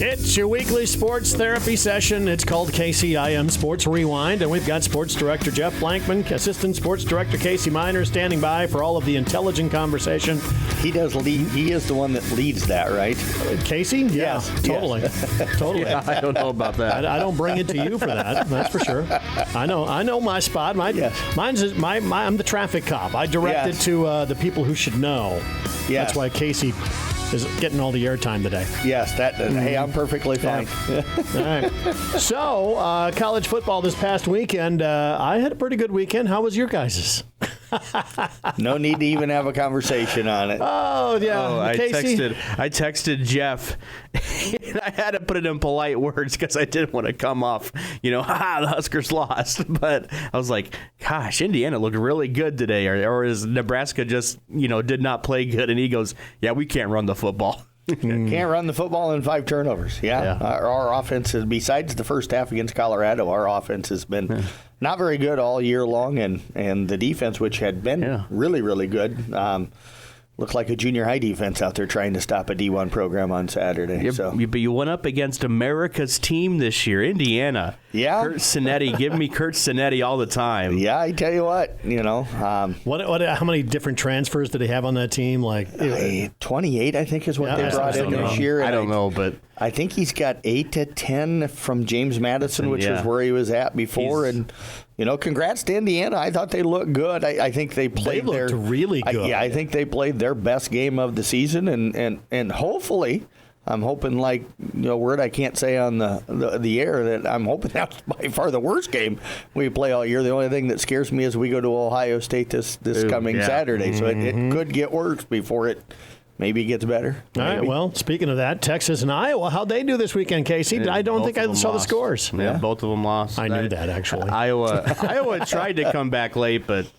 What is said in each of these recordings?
It's your weekly sports therapy session. It's called KCIM Sports Rewind, and we've got Sports Director Jeff Blankman, Assistant Sports Director Casey Miner standing by for all of the intelligent conversation. He does lead. He is the one that leads that, right? Casey? Yeah, totally. Totally. Yeah, I don't know about that. I don't bring it to you for that. That's for sure. I know my spot. Mine's I'm the traffic cop. I direct it to the people who should know. Yes. That's why Casey is getting all the airtime today. Yes, hey, I'm perfectly fine. All right. So, college football this past weekend, I had a pretty good weekend. How was your guys's? No need to even have a conversation on it. Oh, yeah. Oh, I Casey? texted Jeff, and I had to put it in polite words because I didn't want to come off, the Huskers lost. But I was like, gosh, Indiana looked really good today. Or is Nebraska just, did not play good? And he goes, yeah, we can't run the football. Can't run the football in 5 turnovers. Yeah. Our offense is, besides the first half against Colorado, our offense has been not very good all year long, and the defense, which had been really, really good, looked like a junior high defense out there trying to stop a D1 program on Saturday. But you went up against America's team this year, Indiana. Yeah. Kurt Cinetti. Give me Kurt Cinetti all the time. Yeah, I tell you what, how many different transfers did they have on that team? 28, I think, is what they brought in this year. I don't know, but I think he's got 8 to 10 from James Madison, which is where he was at before. And congrats to Indiana. I thought they looked good. I think they played really good. I think they played their best game of the season, and hopefully, I'm hoping, word I can't say on the air, that I'm hoping that's by far the worst game we play all year. The only thing that scares me is we go to Ohio State this coming Saturday, so it could get worse before it maybe gets better. All right, well, speaking of that, Texas and Iowa, how'd they do this weekend, Casey? I don't think I saw the scores. Yeah, both of them lost. I knew that, actually. Iowa tried to come back late, but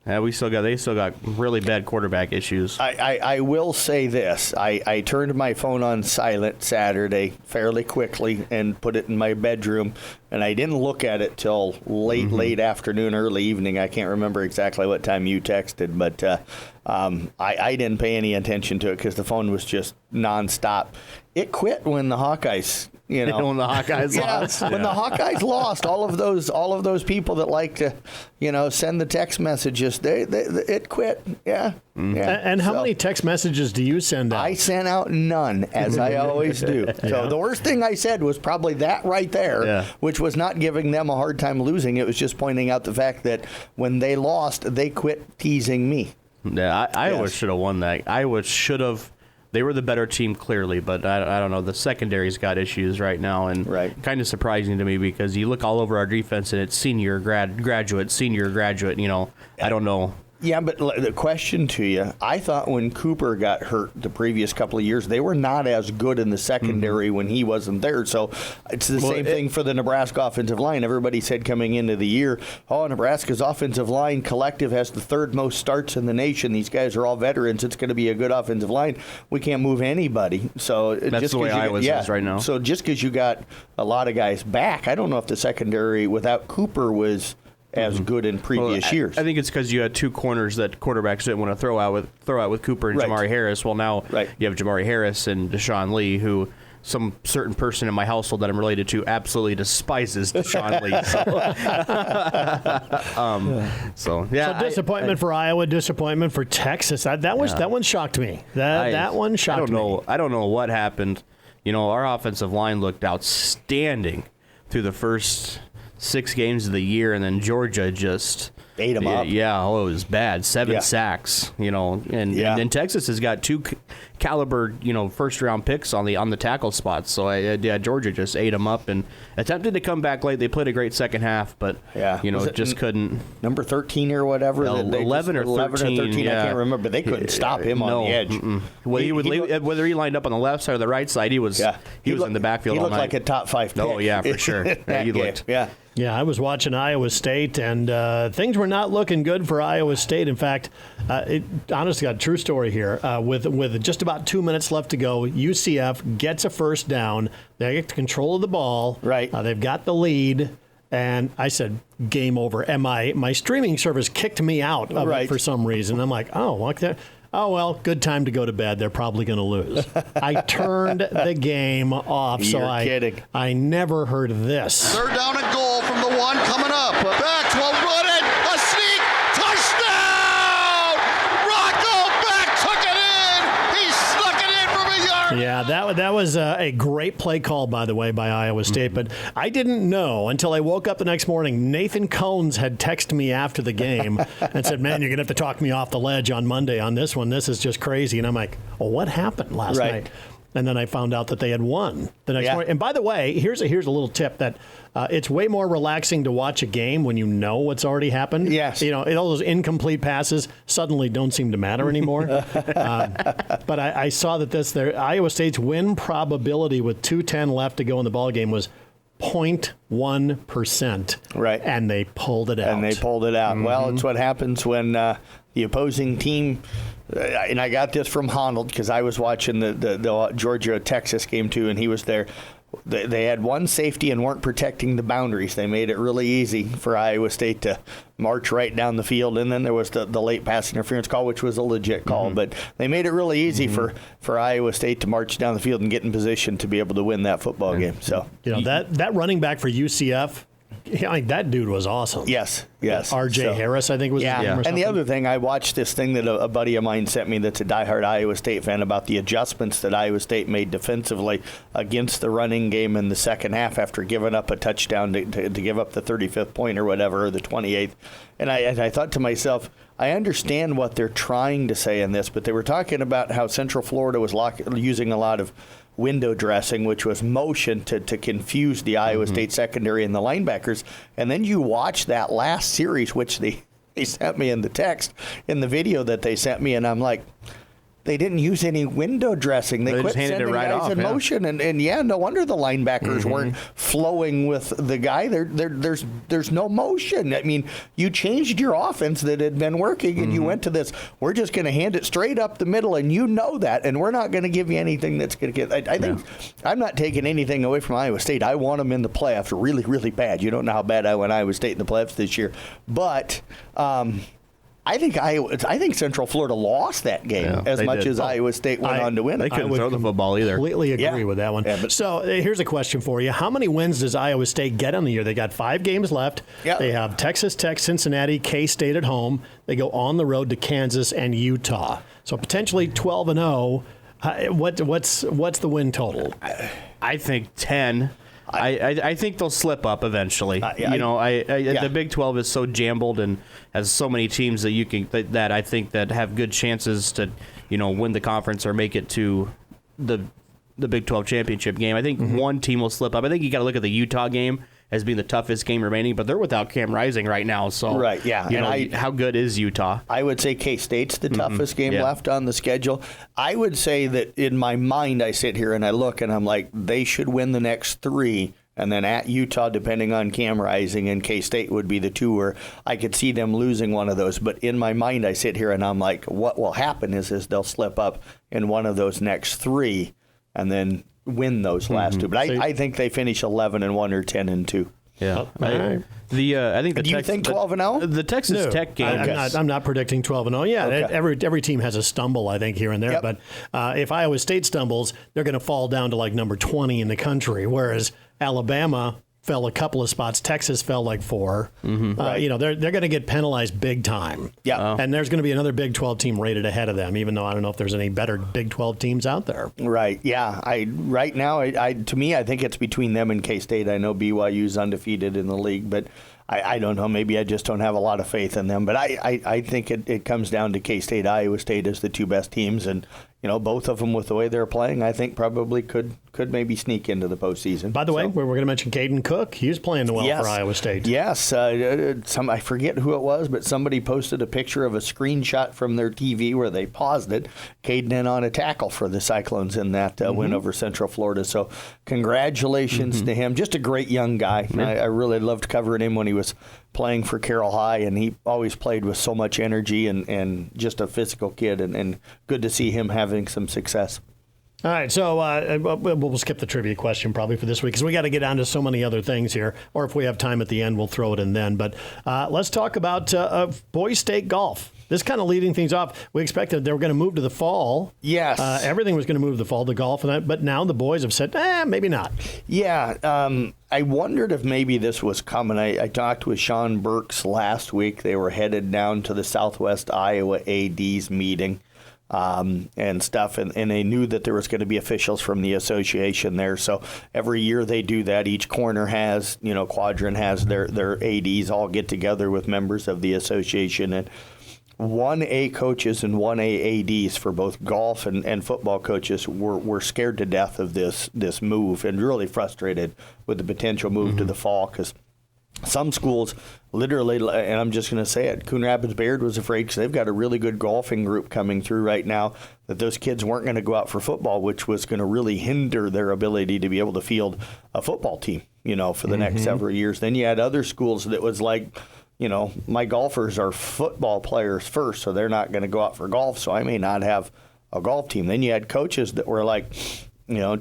they still got really bad quarterback issues. I will say this. I turned my phone on silent Saturday fairly quickly and put it in my bedroom, and I didn't look at it till late afternoon, early evening. I can't remember exactly what time you texted, but I didn't pay any attention to it because the phone was just nonstop. It quit when the Hawkeyes, when the Hawkeyes lost. When the Hawkeyes lost, all of those people that like to, send the text messages, it quit. Yeah. And how many text messages do you send out? I sent out none, as I always do. So the worst thing I said was probably that right there, which was not giving them a hard time losing. It was just pointing out the fact that when they lost, they quit teasing me. Yeah, Iowa should have won that. Iowa should have. They were the better team, clearly, but I don't know. The secondary's got issues right now, and kind of surprising to me because you look all over our defense and it's senior, graduate. I don't know. Yeah, but the question to you, I thought when Cooper got hurt the previous couple of years, they were not as good in the secondary when he wasn't there. So it's the same thing for the Nebraska offensive line. Everybody said coming into the year, Nebraska's offensive line collective has the 3rd most starts in the nation. These guys are all veterans. It's going to be a good offensive line. We can't move anybody. So that's just the way Iowa's is right now. So just because you got a lot of guys back, I don't know if the secondary without Cooper was as good in previous years. I think it's because you had 2 corners that quarterbacks didn't want to throw out with Cooper and Jamari Harris. Well, now you have Jamari Harris and Deshaun Lee, who some certain person in my household that I'm related to absolutely despises Deshaun Lee. So disappointment for Iowa, disappointment for Texas. That one shocked me. That one shocked me. I don't know what happened. Our offensive line looked outstanding through the first 6 games of the year, and then Georgia just ate them up. Yeah, it was bad. 7 sacks, and Texas has got 2 caliber, first round picks on the tackle spots. So Georgia just ate them up and attempted to come back late. They played a great second half, but just couldn't. Number 13 or whatever, 11 or 13. I can't remember, but they couldn't stop him on the edge. Whether he lined up on the left side or the right side, he was in the backfield. He all looked night. like a top 5 pick. Oh yeah, for sure. He looked. Yeah, I was watching Iowa State, and things were not looking good for Iowa State. In fact, honestly, got a true story here. With just about 2 minutes left to go, UCF gets a first down. They get control of the ball. Right. They've got the lead. And I said, game over. And my streaming service kicked me out of it for some reason. I'm like, oh, well, good time to go to bed. They're probably going to lose. I turned the game off. You're kidding. I never heard of this. Third down and goal from the 1 coming up. Beck will run it. A sneak. Touchdown! Rocco Beck took it in. He snuck it in from a yard. Yeah, that was a great play call, by the way, by Iowa State. But I didn't know until I woke up the next morning. Nathan Cones had texted me after the game and said, man, you're going to have to talk me off the ledge on Monday on this one. This is just crazy. And I'm like, well, what happened last night? And then I found out that they had won the next morning. And by the way, here's a little tip that it's way more relaxing to watch a game when you know what's already happened. Yes. You know, all those incomplete passes suddenly don't seem to matter anymore. But I saw that Iowa State's win probability with 2:10 left to go in the ballgame was 0.1%. Right. And they pulled it out. Well, it's what happens when the opposing team, and I got this from Honnold because I was watching the Georgia-Texas game too, and he was there. They had one safety and weren't protecting the boundaries. They made it really easy for Iowa State to march right down the field. And then there was the late pass interference call, which was a legit call. But they made it really easy for Iowa State to march down the field and get in position to be able to win that football game. So that running back for UCF, that dude was awesome. Yes. R.J. Harris, I think was his name or something. And the other thing, I watched this thing that a buddy of mine sent me that's a diehard Iowa State fan about the adjustments that Iowa State made defensively against the running game in the second half after giving up a touchdown to give up the 35th point or whatever, or the 28th. And I thought to myself, I understand what they're trying to say in this, but they were talking about how Central Florida was using a lot of window dressing, which was motion to confuse the Iowa State secondary and the linebackers. And then you watch that last series, which they sent me in the text, in the video that they sent me, and I'm like, they didn't use any window dressing. They quit sending guys in motion, and no wonder the linebackers weren't flowing with the guy. There's no motion. I mean, you changed your offense that had been working, and you went to this. We're just going to hand it straight up the middle, and you know that, and we're not going to give you anything that's going to get. I think I'm not taking anything away from Iowa State. I want them in the playoffs really, really bad. You don't know how bad I want Iowa State in the playoffs this year, but. I think Central Florida lost that game as much as Iowa State went on to win it. They couldn't throw the football either. Completely agree with that one. Yeah, so here's a question for you. How many wins does Iowa State get on the year? They got 5 games left. Yep. They have Texas Tech, Cincinnati, K-State at home. They go on the road to Kansas and Utah. So potentially 12-0. What's the win total? I think 10. I think they'll slip up eventually. The Big 12 is so jumbled and has so many teams that I think that have good chances to, win the conference or make it to the Big 12 championship game. I think one team will slip up. I think you got to look at the Utah game as being the toughest game remaining, but they're without Cam Rising right now. So how good is Utah? I would say K-State's the toughest game left on the schedule. I would say that in my mind, I sit here and I look and I'm like, they should win the next 3. And then at Utah, depending on Cam Rising, and K-State would be the 2 where I could see them losing one of those. But in my mind, I sit here and I'm like, what will happen is they'll slip up in one of those next 3 and then win those last 2. But I think they finish 11-1 or 10-2. Yeah. Right. I think. Do you think 12-0? The Texas Tech game. I'm not predicting 12-0. Yeah, okay. Every team has a stumble, I think, here and there. Yep. But if Iowa State stumbles, they're going to fall down to like number 20 in the country, whereas Alabama fell a couple of spots. Texas fell like 4. Right. They're going to get penalized big time. Yeah. And there's going to be another Big 12 team rated ahead of them, even though I don't know if there's any better Big 12 teams out there. Right. Yeah. Right now, to me, I think it's between them and K-State. I know BYU's undefeated in the league, but I don't know. Maybe I just don't have a lot of faith in them. But I think it comes down to K-State, Iowa State as the 2 best teams, and both of them with the way they're playing, I think probably could maybe sneak into the postseason. By the way, we're going to mention Caden Cook. He's playing well for Iowa State. Yes. I forget who it was, but somebody posted a picture of a screenshot from their TV where they paused it. Caden in on a tackle for the Cyclones in that win over Central Florida. So congratulations to him. Just a great young guy. I really loved covering him when he was playing for Carroll High, and he always played with so much energy and just a physical kid, and good to see him having some success. All right, so we'll skip the trivia question probably for this week because we got to get on to so many other things here, or if we have time at the end, we'll throw it in then. But let's talk about boys state golf. this kind of leading things off. We expected they were going to move to the fall. Yes. Everything was going to move to the fall, the golf and that. But now the boys have said, maybe not. Yeah. I wondered if maybe this was coming. I talked with Sean Burks last week. They were headed down to the Southwest Iowa AD's meeting. And stuff, and they knew that there was going to be officials from the association there. So every year they do that. Each corner has, quadrant has their ADs all get together with members of the association, and 1A coaches and 1A ADs for both golf and football coaches were scared to death of this move and really frustrated with the potential move to the fall, because some schools literally, and I'm just going to say it, Coon Rapids Bayard was afraid because they've got a really good golfing group coming through right now, that those kids weren't going to go out for football, which was going to really hinder their ability to be able to field a football team, for the next several years. Then you had other schools that was like, my golfers are football players first, so they're not going to go out for golf, so I may not have a golf team. Then you had coaches that were like,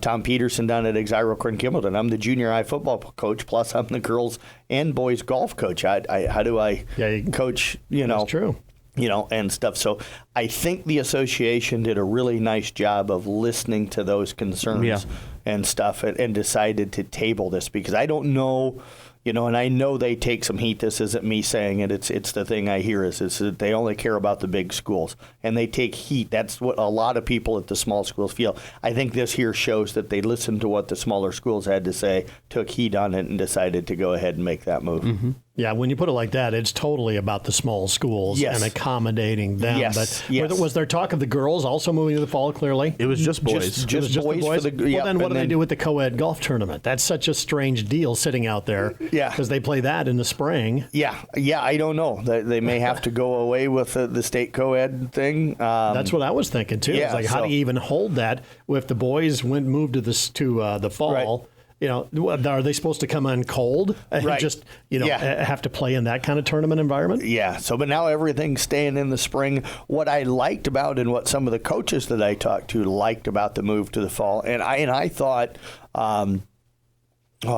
Tom Peterson down at Exiro in Kimballton. I'm the junior high football coach, plus I'm the girls and boys golf coach. How do I coach, That's true. And stuff. So I think the association did a really nice job of listening to those concerns and stuff and decided to table this, because I don't know, and I know they take some heat. This isn't me saying it. It's the thing I hear is that they only care about the big schools, and they take heat. That's what a lot of people at the small schools feel. I think this here shows that they listened to what the smaller schools had to say, took heat on it, and decided to go ahead and make that move. Mm-hmm. Yeah, when you put it like that, it's totally about the small schools and accommodating them. Yes. But was there talk of the girls also moving to the fall, clearly? It was just boys. Just boys. For the, well, then what do they do with the co-ed golf tournament? That's such a strange deal sitting out there. Yeah. Because they play that in the spring. Yeah, I don't know. They may have to go away with the state co-ed thing. That's what I was thinking, too. Yeah, it's like, how do you even hold that if the boys moved to the fall? Right. Are they supposed to come in cold and just, have to play in that kind of tournament environment? Yeah. So, but now everything's staying in the spring. What I liked about, and what some of the coaches that I talked to liked about the move to the fall, and I thought, I'm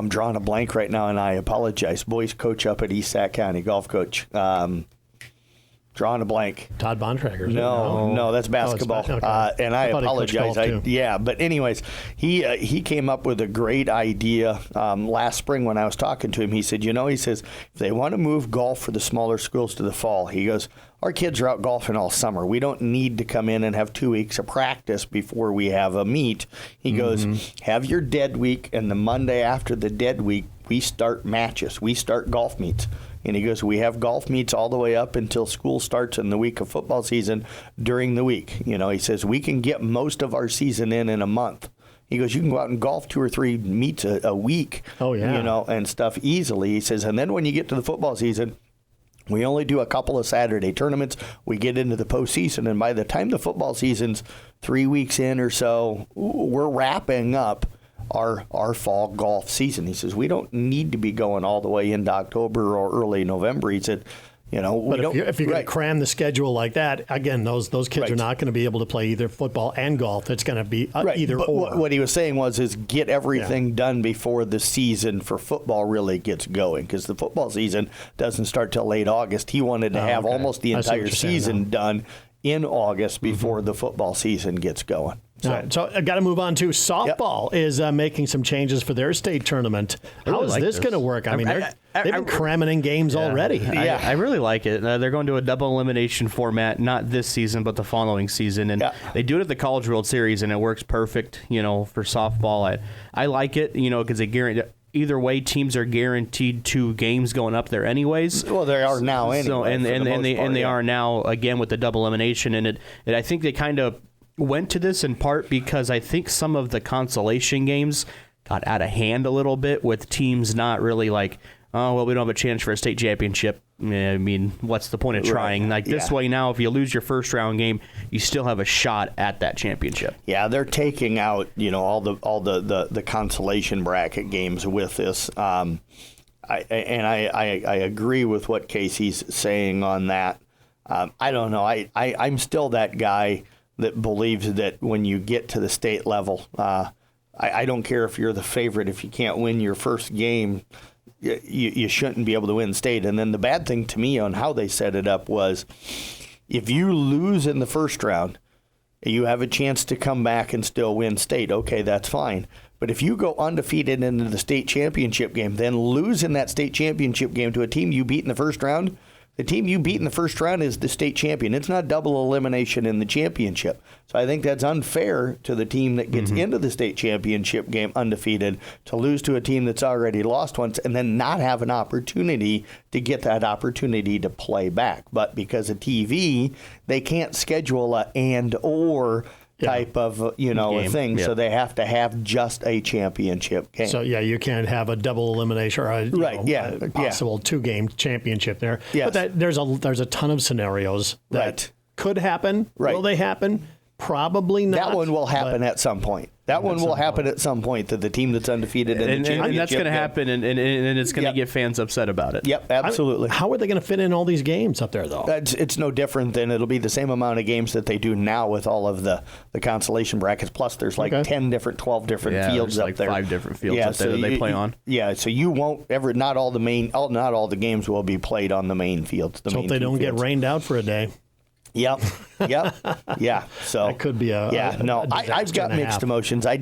drawing a blank right now, and I apologize. Boys coach up at East Sac County, golf coach. Drawing a blank. Todd Bontrager. No, that's basketball. Okay. And I apologize. But anyways, he came up with a great idea last spring when I was talking to him. He said, he says, if they want to move golf for the smaller schools to the fall, he goes, our kids are out golfing all summer. We don't need to come in and have 2 weeks of practice before we have a meet. He goes, have your dead week, and the Monday after the dead week, we start matches. We start golf meets. And he goes, we have golf meets all the way up until school starts in the week of football season during the week. He says, we can get most of our season in a month. He goes, you can go out and golf 2 or 3 meets a week, and stuff easily. He says, and then when you get to the football season, we only do a couple of Saturday tournaments. We get into the postseason, and by the time the football season's 3 weeks in or so, we're wrapping up our fall golf season. He says, we don't need to be going all the way into October or early November. He said, but if you're going to cram the schedule like that, again, those kids are not going to be able to play either football and golf. It's going to be either but or. What he was saying is get everything done before the season for football really gets going, because the football season doesn't start till late August. He wanted to have almost the entire season done in August before the football season gets going. So I got to move on to softball is making some changes for their state tournament. How is this going to work? I mean, they've been cramming in games already. I really like it. They're going to a double elimination format, not this season, but the following season. And they do it at the College World Series, and it works perfect, for softball. I like it, because they guarantee. Either way, teams are guaranteed 2 games going up there, anyways. Well, they are now anyway. So, and they are now again with the double elimination, and I think they kind of went to this in part because I think some of the consolation games got out of hand a little bit with teams not really like, oh, well, we don't have a chance for a state championship. I mean, what's the point of trying? Like this way now, if you lose your first round game, you still have a shot at that championship. Yeah, they're taking out, all the consolation bracket games with this. I agree with what Casey's saying on that. I don't know. I'm still that guy that believes that when you get to the state level, I don't care if you're the favorite. If you can't win your first game, you shouldn't be able to win state. And then the bad thing to me on how they set it up was If you lose in the first round, you have a chance to come back and still win state. Okay, that's fine. But if you go undefeated into the state championship game, then lose in that state championship game to a team you beat in the first round, the team you beat in the first round is the state champion. It's not double elimination in the championship. So I think that's unfair to the team that gets into the state championship game undefeated to lose to a team that's already lost once and then not have an opportunity to get that opportunity to play back. But because of TV, they can't schedule a and/or type of a thing, so they have to have just a championship game. So you can't have a double elimination or a possible 2-game championship there. Yes. But there's a ton of scenarios that could happen. Right. Will they happen? Probably not. That one will happen at some point. That one will happen at some point to the team that's undefeated in the championship. And that's going to happen, and it's going to get fans upset about it. Yep, absolutely. How are they going to fit in all these games up there, though? It's no different than it'll be the same amount of games that they do now with all of the consolation brackets. Plus, there's 12 different fields up there. 5 different fields up there that they play on. Yeah, so you won't ever. Not all the games will be played on the main fields. So if they don't get rained out for a day. Yep. Yeah. So that could be I've got mixed emotions. I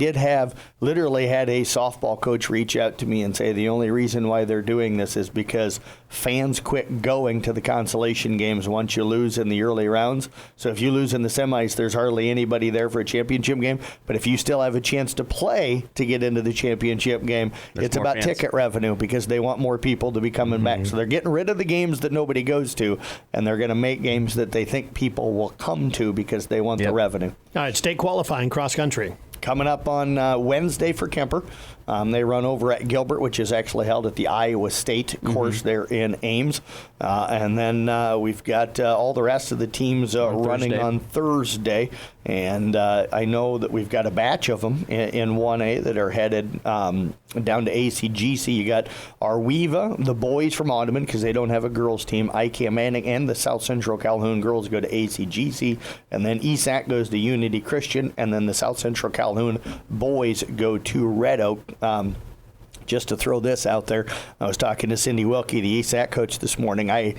literally had a softball coach reach out to me and say the only reason why they're doing this is because fans quit going to the consolation games once you lose in the early rounds. So if you lose in the semis, there's hardly anybody there for a championship game. But if you still have a chance to play to get into the championship game, it's about ticket revenue because they want more people to be coming back. So they're getting rid of the games that nobody goes to, and they're going to make games that they think people will come to because they want the revenue. All right, state qualifying cross country. Coming up on Wednesday for Kemper. They run over at Gilbert, which is actually held at the Iowa State course there in Ames. And then we've got all the rest of the teams running on Thursday. And I know that we've got a batch of them in 1A that are headed down to ACGC. You got Arweva, the boys from Ottoman, because they don't have a girls team. ICAM Manning and the South Central Calhoun girls go to ACGC. And then ESAC goes to Unity Christian. And then the South Central Calhoun boys go to Red Oak. Just to throw this out there, I was talking to Cindy Wilkie, the ESAC coach, this morning. I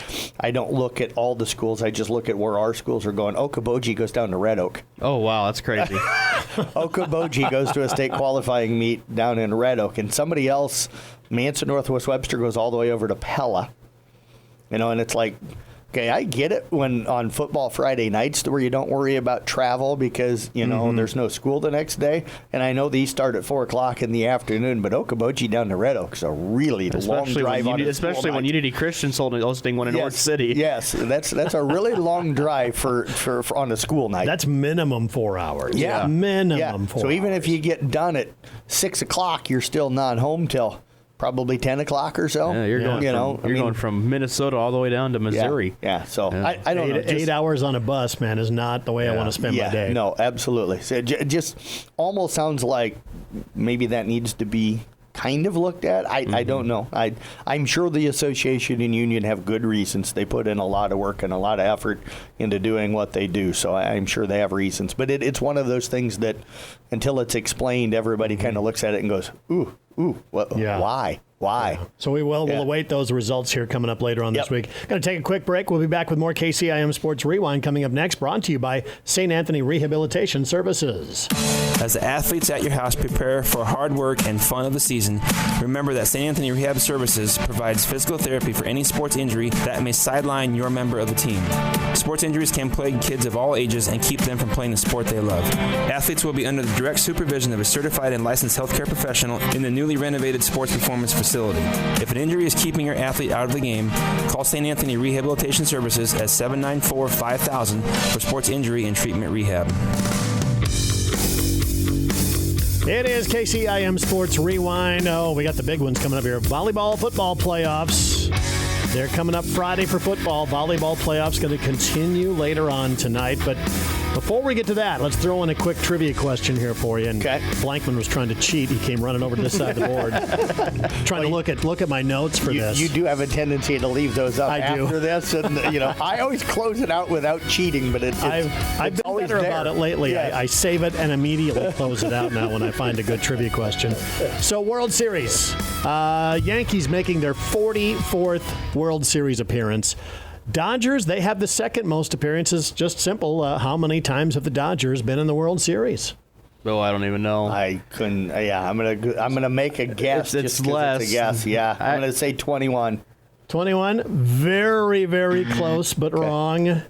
don't look at all the schools. I just look at where our schools are going. Okoboji goes down to Red Oak. Oh, wow, that's crazy. Okoboji goes to a state qualifying meet down in Red Oak. And somebody else, Manson Northwest Webster, goes all the way over to Pella. And it's like, okay, I get it when on football Friday nights where you don't worry about travel because, there's no school the next day. And I know these start at 4 o'clock in the afternoon, but Okoboji down to Red Oak's a really long drive. Especially when Unity Christian's hosting one in North City. Yes, that's a really long drive for on a school night. That's minimum 4 hours. Yeah. Minimum 4 hours. So even if you get done at 6 o'clock, you're still not home till probably 10 o'clock or so. Yeah, you're going from Minnesota all the way down to Missouri. Yeah. So I don't know. 8 hours on a bus, man, is not the way I want to spend my day. No, absolutely. So it just almost sounds like maybe that needs to be kind of looked at. I don't know. I'm sure the association and union have good reasons. They put in a lot of work and a lot of effort into doing what they do. So I'm sure they have reasons. But it's one of those things that until it's explained, everybody kind of looks at it and goes, ooh, why? Yeah. So we'll await those results here coming up later on this week. Going to take a quick break. We'll be back with more KCIM Sports Rewind coming up next, brought to you by St. Anthony Rehabilitation Services. As the athletes at your house prepare for hard work and fun of the season, remember that St. Anthony Rehab Services provides physical therapy for any sports injury that may sideline your member of the team. Sports injuries can plague kids of all ages and keep them from playing the sport they love. Athletes will be under the direct supervision of a certified and licensed healthcare professional in the newly renovated sports performance facility. If an injury is keeping your athlete out of the game, call St. Anthony Rehabilitation Services at 794-5000 for sports injury and treatment rehab. It is KCIM Sports Rewind. Oh, we got the big ones coming up here. Volleyball, football playoffs. They're coming up Friday for football. Volleyball playoffs going to continue later on tonight. But before we get to that, let's throw in a quick trivia question here for you. And Blankman was trying to cheat. He came running over to this side of the board, trying to look at my notes for this. You do have a tendency to leave those up after this, and I always close it out without cheating. But I've been better about it lately. Yes. I save it and immediately close it out now when I find a good trivia question. So World Series, Yankees making their 44th World Series appearance. Dodgers, they have the second most appearances. Just simple. How many times have the Dodgers been in the World Series? Oh, I don't even know. I couldn't. Yeah, I'm gonna make a guess. It's just 'cause less. It's a guess. Yeah, I'm gonna say 21. 21. Very, very close, but wrong.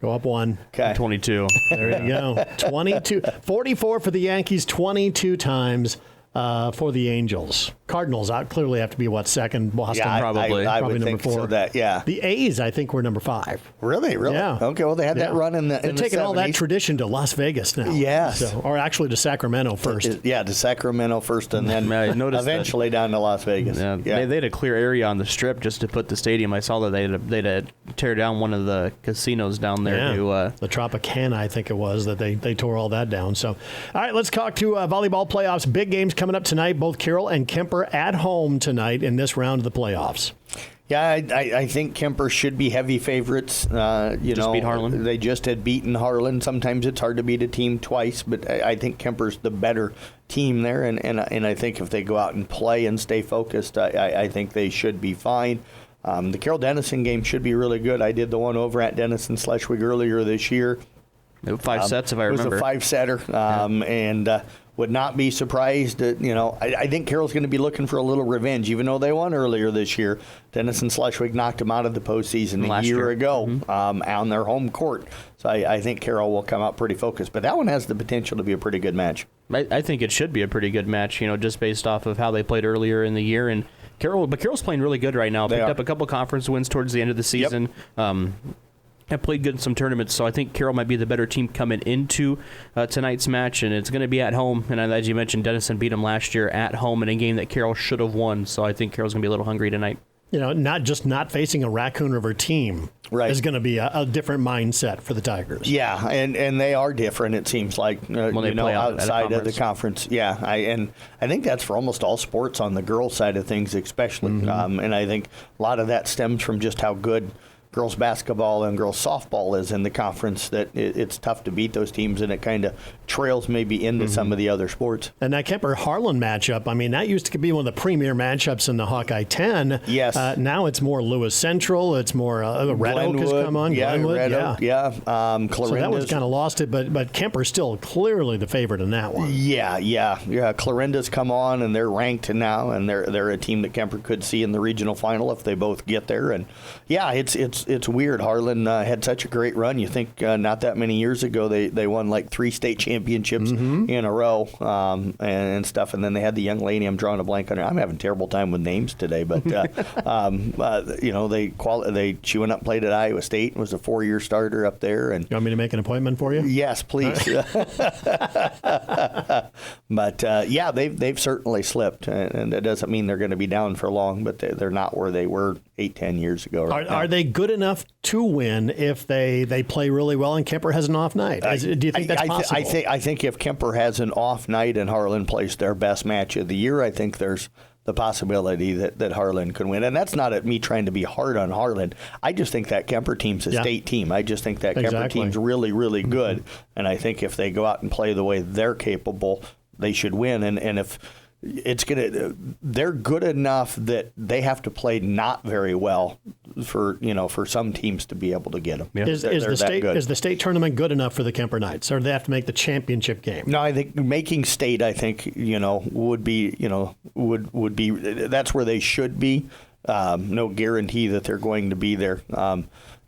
Go up one. Okay. 22. There you go. 22. 44 for the Yankees, 22 times for the Angels. Cardinals clearly have to be, second? Boston, Yeah, probably. I Probably would number think 4. so. That yeah. The A's, I think, were number 5. Really? Yeah. Okay. Well, they had that run in the. They're taking all that tradition to Las Vegas now. Yes. Or actually to Sacramento first. Yeah, to Sacramento first, and then I noticed eventually down to Las Vegas. Yeah, They had a clear area on the Strip just to put the stadium. I saw that they had to tear down one of the casinos down there. Yeah. The Tropicana, I think it was, that they tore all that down. So, all right, let's talk to volleyball playoffs. Big games coming up tonight. Both Carroll and Kemper at home tonight in this round of the playoffs. Yeah, I think Kemper should be heavy favorites. Beat Harlan. They just had beaten Harlan. Sometimes it's hard to beat a team twice, but I think Kemper's the better team there, and I think if they go out and play and stay focused, I think they should be fine. The Carroll-Denison game should be really good. I did the one over at Denison/Schleswig earlier this year. 5 sets, if I remember. It was a 5-setter, and would not be surprised that, I think Carroll's going to be looking for a little revenge, even though they won earlier this year. Denison/Schleswig knocked them out of the postseason a year ago on their home court. So I think Carroll will come out pretty focused. But that one has the potential to be a pretty good match. I think it should be a pretty good match, just based off of how they played earlier in the year. And Carroll's playing really good right now. Picked up a couple conference wins towards the end of the season. Yep. Have played good in some tournaments, so I think Carroll might be the better team coming into tonight's match, and it's going to be at home. And as you mentioned, Denison beat them last year at home in a game that Carroll should have won, so I think Carroll's going to be a little hungry tonight. Not just not facing a Raccoon River team is going to be a different mindset for the Tigers. Yeah, and they are different, it seems like, when they play outside of the conference. Yeah, I think that's for almost all sports on the girls' side of things especially. And I think a lot of that stems from just how good girls basketball and girls softball is in the conference, that it's tough to beat those teams, and it kind of trails maybe into some of the other sports. And that Kemper-Harlan matchup, that used to be one of the premier matchups in the Hawkeye 10. Yes. Now it's more Lewis Central. It's more Red Oak has come on. Yeah, Glenwood, Red Oak, Clarinda's. So that one's kind of lost it, but Kemper's still clearly the favorite in that one. Yeah. Clarinda's come on, and they're ranked now, and they're a team that Kemper could see in the regional final if they both get there. And yeah, it's weird. Harlan had such a great run. You think not that many years ago they won like 3 state championships in a row and stuff. And then they had the young lady, I'm drawing a blank on her. I'm having a terrible time with names today, but she went up and played at Iowa State and was a 4-year starter up there. And you want me to make an appointment for you? Yes, please. But they've certainly slipped, and that doesn't mean they're going to be down for long, but they're not where they were 8-10 years ago. Are they good enough to win if they play really well and Kemper has an off night? Do you think that's possible? I think if Kemper has an off night and Harlan plays their best match of the year, I think there's the possibility that Harlan could win. And that's not at me trying to be hard on Harlan. I just think that Kemper team's a state team. I just think that Kemper team's really, really good. And I think if they go out and play the way they're capable, they should win. And if they're good enough that they have to play not very well for some teams to be able to get them. Yeah. Is the state tournament good enough for the Kemper Knights, or do they have to make the championship game? No, I think making state, would be that's where they should be. No guarantee that they're going to be there.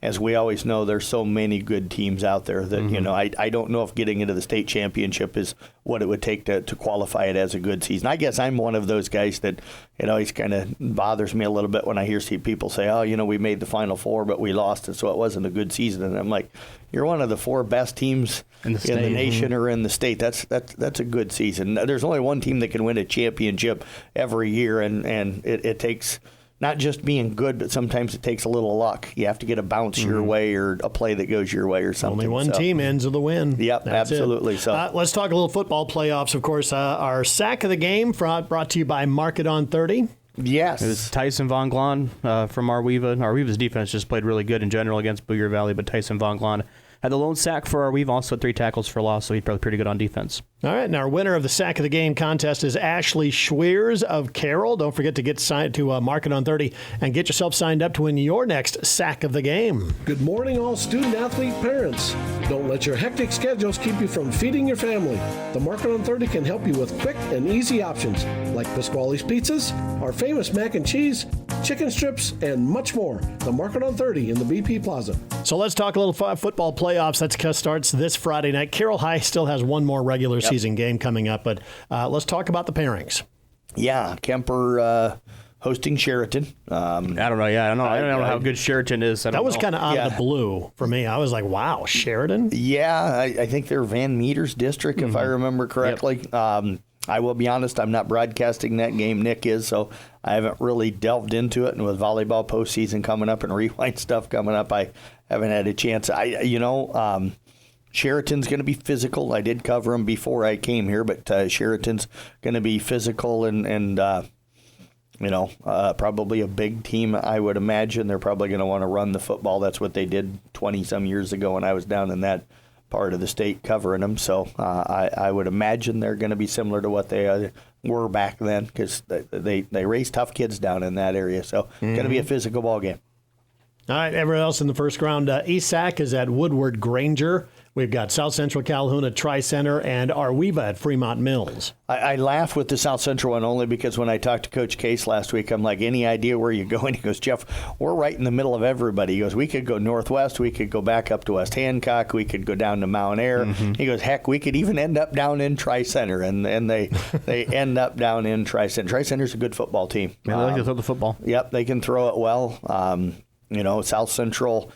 As we always know, there's so many good teams out there that, I don't know if getting into the state championship is what it would take to qualify it as a good season. I guess I'm one of those guys that it always kind of bothers me a little bit when I see people say, we made the Final Four, but we lost it, so it wasn't a good season. And I'm like, you're one of the 4 best teams in the nation or in the state. That's a good season. There's only one team that can win a championship every year, and it takes not just being good, but sometimes it takes a little luck. You have to get a bounce your way or a play that goes your way or something. Only one team ends with the win. Yep, That's absolutely. So let's talk a little football playoffs. Of course, our sack of the game brought to you by Market on 30. Yes. It was Tyson Von Glon from Arweva. Arweva's defense just played really good in general against Boyer Valley, but Tyson Von Glon had the lone sack for Arweva, also 3 tackles for loss, so he's probably pretty good on defense. All right, and our winner of the Sack of the Game contest is Ashley Schweers of Carroll. Don't forget to get signed to Mark It on 30 and get yourself signed up to win your next Sack of the Game. Good morning, all student-athlete parents. Don't let your hectic schedules keep you from feeding your family. The Market on 30 can help you with quick and easy options like Pasquale's Pizzas, our famous mac and cheese, chicken strips, and much more. The Market on 30 in the BP Plaza. So let's talk a little football playoffs. That starts this Friday night. Carroll High still has one more regular season game coming up, but let's talk about the pairings. Yeah, Kemper hosting Sheraton. I don't know. Yeah, I don't know how good Sheraton is. That was kind of out of the blue for me. I was like, wow, Sheraton? Yeah, I think they're Van Meter's district, if I remember correctly. Yep. I will be honest, I'm not broadcasting that game. Nick is, so I haven't really delved into it. And with volleyball postseason coming up and rewind stuff coming up, I haven't had a chance. Sheraton's going to be physical. I did cover them before I came here, but Sheraton's going to be physical and probably a big team, I would imagine. They're probably going to want to run the football. That's what they did 20-some years ago when I was down in that part of the state covering them. So I would imagine they're going to be similar to what they were back then because they raise tough kids down in that area. So it's going to be a physical ball game. All right, everyone else in the first round. ESAC is at Woodward Granger. We've got South Central Calhoun at Tri-Center and Arweva at Fremont Mills. I laugh with the South Central one only because when I talked to Coach Case last week, I'm like, any idea where you're going? He goes, Jeff, we're right in the middle of everybody. He goes, we could go northwest. We could go back up to West Hancock. We could go down to Mount Air. He goes, heck, we could even end up down in Tri-Center. And they end up down in Tri-Center. Tri-Center's a good football team. They like to throw the football. Yep, they can throw it well. South Central,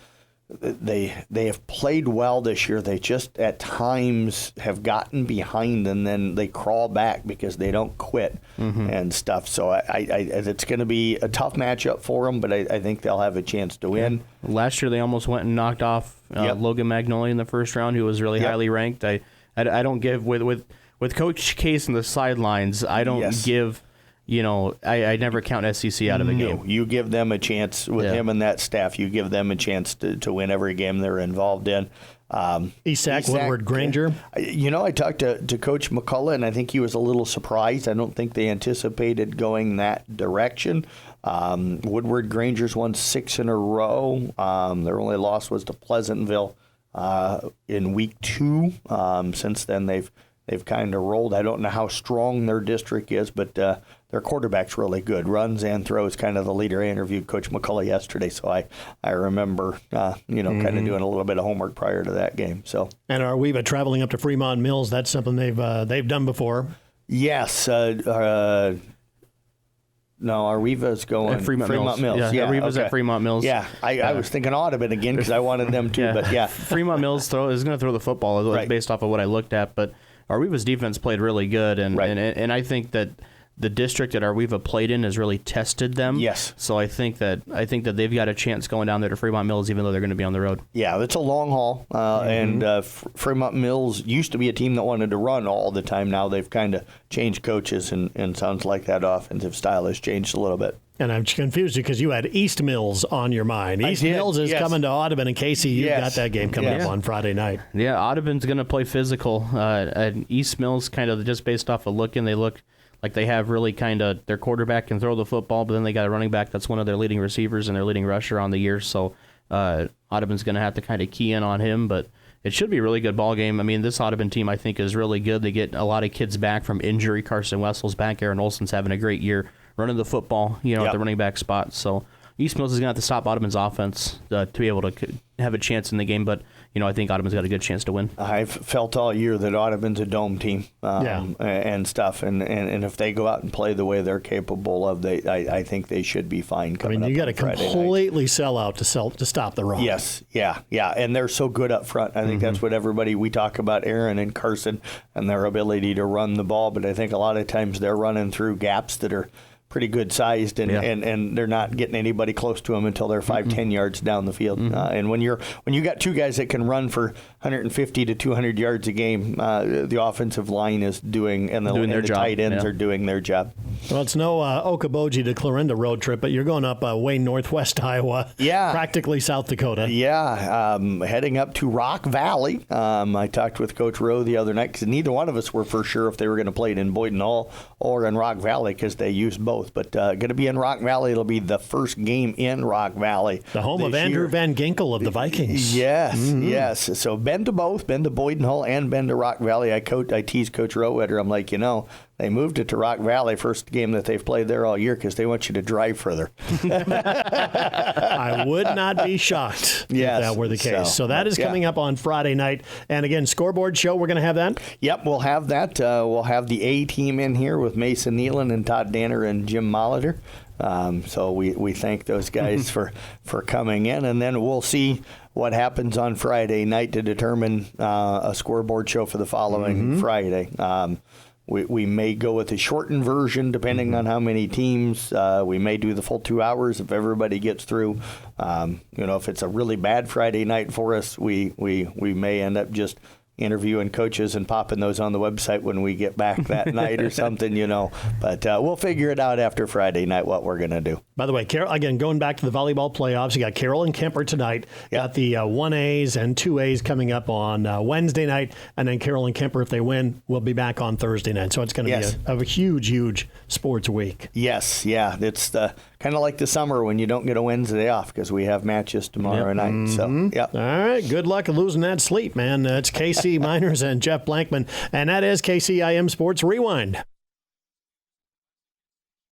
they have played well this year. They just at times have gotten behind and then they crawl back because they don't quit and stuff. So it's going to be a tough matchup for them, but I think they'll have a chance to win. Last year they almost went and knocked off Logan Magnolia in the first round, who was really highly ranked. I don't give with Coach Case in the sidelines. I don't give. I never count SEC out of the game. You give them a chance with him and that staff. You give them a chance to win every game they're involved in. ESAC, Woodward Granger. I talked to Coach McCullough, and I think he was a little surprised. I don't think they anticipated going that direction. Woodward Granger's won 6 in a row. Their only loss was to Pleasantville in week 2. Since then, they've kind of rolled. I don't know how strong their district is, but their quarterback's really good. Runs and throws, kind of the leader. I interviewed Coach McCullough yesterday, so I remember, kind of doing a little bit of homework prior to that game. So. And Arweva traveling up to Fremont Mills, that's something they've done before. Yes. No, Arweva's going at Fremont Mills. Yeah, Arweva's at Fremont Mills. Yeah, I was thinking Audubon again because I wanted them to, but yeah. Fremont Mills is going to throw the football based off of what I looked at, but Arweva's defense played really good, and I think that the district that Arweva played in has really tested them. Yes. So I think that they've got a chance going down there to Fremont Mills, even though they're going to be on the road. Yeah, it's a long haul, and Fremont Mills used to be a team that wanted to run all the time. Now they've kind of changed coaches, and sounds like that offensive style has changed a little bit. And I'm confused because you had East Mills on your mind. East Mills is coming to Audubon, and Casey, you've got that game coming up on Friday night. Yeah, Audubon's going to play physical. And East Mills, kind of just based off of looking, they look like they have really kind of their quarterback can throw the football, but then they got a running back that's one of their leading receivers and their leading rusher on the year. So Audubon's going to have to kind of key in on him, but it should be a really good ball game. I mean, this Audubon team, I think, is really good. They get a lot of kids back from injury. Carson Wessel's back. Aaron Olson's having a great year running the football, at the running back spot. So East Mills is going to have to stop Audubon's offense to be able to have a chance in the game, but I think Audubon's got a good chance to win. I've felt all year that Audubon's a dome team and stuff, and if they go out and play the way they're capable of, I think they should be fine. You got to completely sell out to stop the run. Yes, yeah, and they're so good up front. I think that's what we talk about Aaron and Carson and their ability to run the ball, but I think a lot of times they're running through gaps that are pretty good sized, and they're not getting anybody close to them until they're 5-10 yards down the field. And when you got two guys that can run for 150 to 200 yards a game. The offensive line is doing, and the their job. tight ends are doing their job. Well, it's no Okoboji to Clarinda road trip, but you're going up way northwest Iowa. Yeah. Practically South Dakota. Yeah, heading up to Rock Valley. I talked with Coach Rowe the other night because neither one of us were for sure if they were going to play it in Boyden Hall or in Rock Valley because they used both. But going to be in Rock Valley. It'll be the first game in Rock Valley. The home of Andrew Van Ginkel of the Vikings. Yes, yes. So been to both, been to Boyden Hall and been to Rock Valley. I teased Coach Rowetter. I'm like, they moved it to Rock Valley, first game that they've played there all year because they want you to drive further. I would not be shocked if that were the case. So that is coming up on Friday night. And again, scoreboard show, we're going to have that? Yep, we'll have that. We'll have the A team in here with Mason Nealon and Todd Danner and Jim Molitor. So we thank those guys for coming in, and then we'll see what happens on Friday night to determine a scoreboard show for the following Friday. We may go with a shortened version depending on how many teams. We may do the full 2 hours if everybody gets through. If it's a really bad Friday night for us, we may end up just interviewing coaches and popping those on the website when we get back that night or something, But we'll figure it out after Friday night what we're going to do. By the way, Carol, again, going back to the volleyball playoffs, you got Carroll and Kemper tonight. Got the 1As and 2As coming up on Wednesday night. And then Carroll and Kemper, if they win, will be back on Thursday night. So it's going to be a huge, huge sports week. Yes, yeah. It's kind of like the summer when you don't get a Wednesday off because we have matches tomorrow night. So, yeah. All right. Good luck losing that sleep, man. It's KC Miners and Jeff Blankman. And that is KCIM Sports Rewind.